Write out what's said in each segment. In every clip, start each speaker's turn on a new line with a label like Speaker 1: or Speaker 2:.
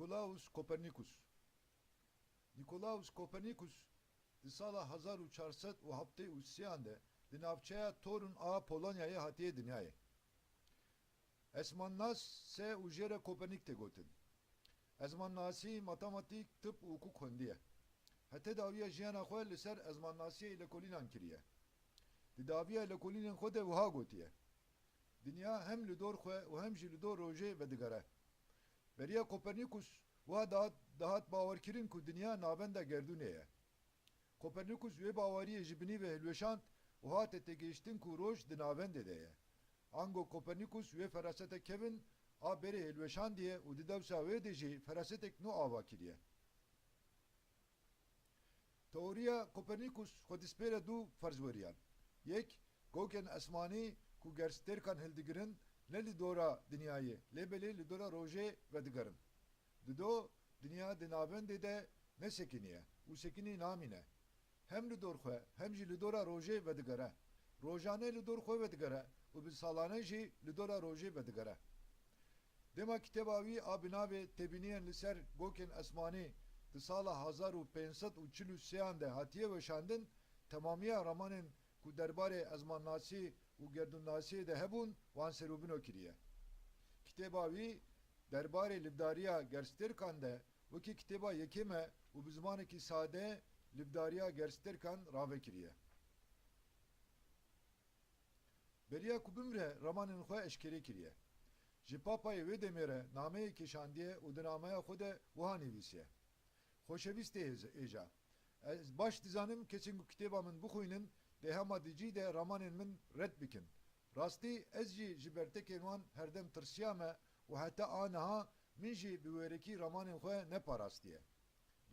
Speaker 1: Nikolaus Kopernikus. Nikolaus Kopernikus di sala 1400 û heftê û sêyan de di navçeya Torun a Polonyayê hatiye dinyayê. Esmannas se û jêre Kopernik tê gotin. Ezmannasî, matematik, tıp û hukuk xwendiye. Hete dawiya jiyana xwe li ser ezmannasiyê lêkolînan kiriye. Di dawiya lêkolînên xwe de wiha gotiye. Dinya hem li dor xwe û hem jî li dor rojê vedigere. Beriya Kopernikus wiha dahat bawerkirin ku dinya navenda gerdûnê ye. Kopernikus wê baweriyê ji binî ve hilweşand û hate têgihiştin ku roj di navendê de ye. Ango Kopernikus wê ferasetek kevin a berê hilweşandiye û di dewsa wê de jî ferasetek nû ava kiriye. Teoriya Kopernikus xwe dispêre dû ferz weriyan. Yek, gokên esmanî ku gerstêrkan hildigirin ne li dora dinyayê, lêbelê li dora rojê vedigerin. Di do, dinya di navendê de ne sekiniye û sekinî namîne. Hem li dor xwe, hem jî li dora rojê vedigere. Rojane li dor xwe vedigere û bi salane jî li dora rojê vedigere. Dema kitêba wî a bi navê Tebîniyên li ser gokên esmanî di sala 1543 de hatiye weşandin, temamiya ramanên ku derbarê ezmannasî û gerdûnnasiyê de hebûn wan serûbino kiriye. Kitêba wî derbarê livdariya gerstêrkan de wekî kitêba yekê me û bi zimanekî sade livdariya gerstêrkan ravekiriye. Beriya ku bimre ramanên xwe eşkerê kiriye. Ji papayê wê demê re nameyekê şandiye û di nameya xwe de wiha nivîsiye. Xoşewîst ê êja. Ez baş dizanim kesên ku kitêba min bixwînin dê hema dicî de ramanên min red bikin. Rastî ez jî ji ber tekên wan herdem tirsiyame û heta aniha min jî bi wêrekî ramanên xwe neparastiye.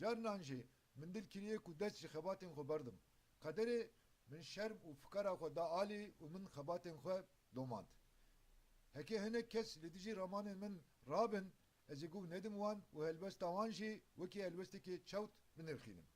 Speaker 1: Carinan jî min dil kiriye ku dest ji xebatên xwe berdim. Kaderê min şerm û fikara xwe da alî û min xebatên xwe domand. Heke hinek kes li dijî ramanên min rabin, ez ê guh nedim wan û helbesta wan jî wekî helbestekê çewt binirxînim.